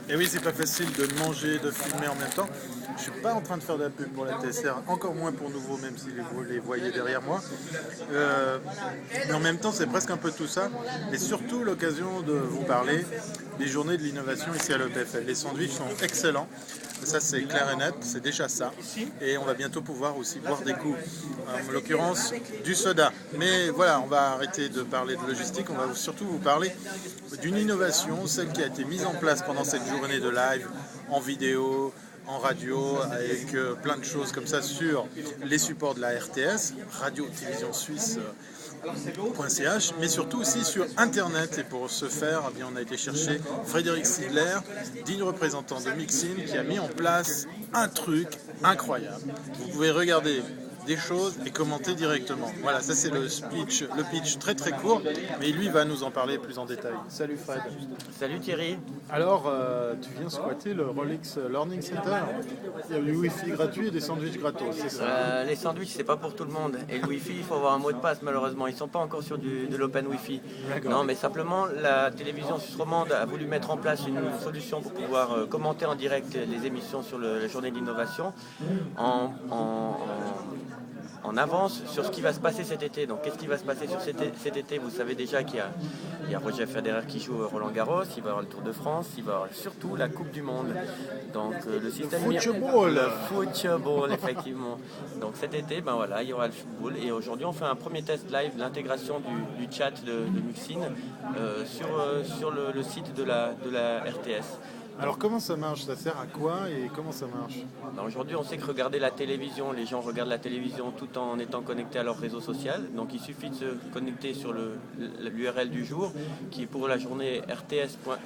Et oui, c'est pas facile de manger, de filmer en même temps. Je suis pas en train de faire de la pub pour la TSR, encore moins pour Nouveau, même si vous les voyez derrière moi. Mais en même temps, c'est presque un peu tout ça. Et surtout l'occasion de vous parler des journées de l'innovation ici à l'EPFL. Les sandwichs sont excellents. Ça, c'est clair et net, c'est déjà ça. Et on va bientôt pouvoir aussi boire des coups. En l'occurrence, du soda. Mais voilà, on va arrêter de parler de logistique. On va surtout vous parler d'une innovation, celle qui a été mise en place pendant cette journée de live, en vidéo, en radio, avec plein de choses comme ça sur les supports de la RTS, Radio-Télévision Suisse.ch, mais surtout aussi sur Internet. Et pour ce faire, eh bien, on a été chercher Frédéric Sidler, digne représentant de Mixin, qui a mis en place un truc incroyable. Vous pouvez regarder des choses et commenter directement. Voilà, ça c'est le pitch très très court, mais lui va nous en parler plus en détail. Salut Fred. Salut Thierry. Alors, tu viens squatter le Rolex Learning Center. Il y a du Wi-Fi gratuit et des sandwichs gratos, c'est ça? Les sandwichs, c'est pas pour tout le monde. Et le Wi-Fi, il faut avoir un mot de passe, malheureusement. Ils sont pas encore sur de l'open Wi-Fi. Non, mais simplement, la télévision suisse romande a voulu mettre en place une solution pour pouvoir commenter en direct les émissions sur la journée d'innovation en avance sur ce qui va se passer cet été. Donc qu'est-ce qui va se passer sur cet été? Vous savez déjà qu'il y a Roger Federer qui joue Roland Garros, il va y avoir le Tour de France, il va y avoir surtout la Coupe du Monde. Donc le système football, effectivement. Donc cet été, ben voilà, il y aura le football. Et aujourd'hui, on fait un premier test live de l'intégration du chat de Muxin sur le site de la RTS. Alors comment ça marche? Ça sert à quoi et comment ça marche? Aujourd'hui, on sait que regarder la télévision, les gens regardent la télévision tout en étant connectés à leur réseau social. Donc il suffit de se connecter sur l'URL du jour qui est pour la journée rts.www.ch.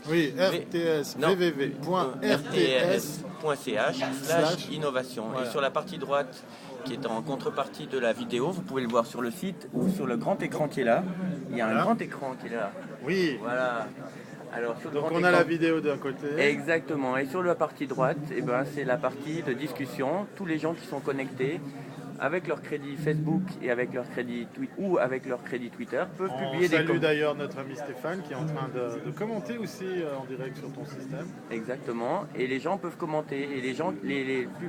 Oui, rts.rts.ch/innovation. Voilà. Et sur la partie droite, qui est en contrepartie de la vidéo, vous pouvez le voir sur le site ou sur le grand écran qui est là. Il y a un grand écran qui est là. Oui. Voilà. Alors, donc on a la vidéo d'un côté. Exactement. Et sur la partie droite, c'est la partie de discussion. Tous les gens qui sont connectés avec leur crédit Facebook et avec leur crédit Twitter peuvent publier des... On salue d'ailleurs notre ami Stéphane qui est en train de commenter aussi en direct sur ton système. Exactement. Et les gens peuvent commenter. Et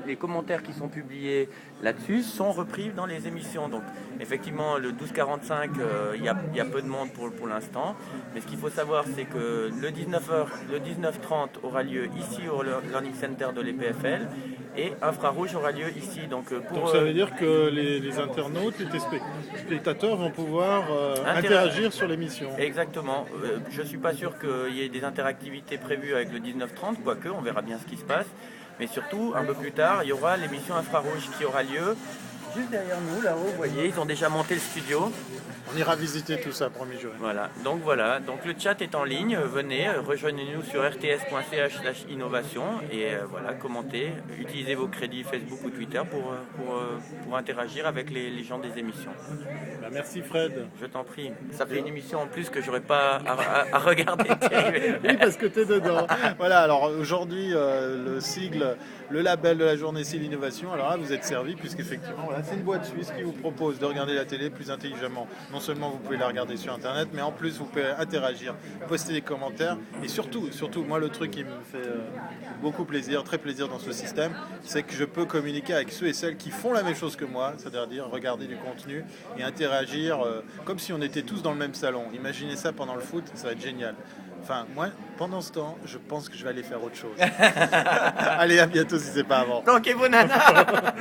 les commentaires qui sont publiés là-dessus sont repris dans les émissions. Donc effectivement, le 12h45, il y a peu de monde pour l'instant. Mais ce qu'il faut savoir, c'est que le 19h30 aura lieu ici au Learning Center de l'EPFL. Et Infrarouge aura lieu ici. Donc ça veut dire que les internautes, les spectateurs vont pouvoir interagir sur l'émission. Exactement. Je ne suis pas sûr qu'il y ait des interactivités prévues avec le 19h30, quoique on verra bien ce qui se passe. Mais surtout, un peu plus tard, il y aura l'émission Infrarouge qui aura lieu juste derrière nous, là-haut. Vous voyez, ils ont déjà monté le studio. On ira visiter tout ça, promis juré. Voilà, donc le chat est en ligne, venez, rejoignez-nous sur rts.ch/innovation et voilà, commentez, utilisez vos crédits Facebook ou Twitter pour interagir avec les gens des émissions. Merci Fred. Je t'en prie, ça fait une émission en plus que j'aurais pas à regarder. Oui, parce que tu es dedans. Voilà, alors aujourd'hui, le label de la journée, c'est l'innovation. Alors là, vous êtes servi puisqu'effectivement, voilà, c'est une boîte suisse qui vous propose de regarder la télé plus intelligemment. Non seulement vous pouvez la regarder sur Internet, mais en plus vous pouvez interagir, poster des commentaires. Et surtout, moi le truc qui me fait beaucoup plaisir, très plaisir dans ce système, c'est que je peux communiquer avec ceux et celles qui font la même chose que moi, c'est-à-dire regarder du contenu et interagir comme si on était tous dans le même salon. Imaginez ça pendant le foot, ça va être génial. Enfin, moi, pendant ce temps, je pense que je vais aller faire autre chose. Allez, à bientôt si c'est pas avant. Donc, et banana.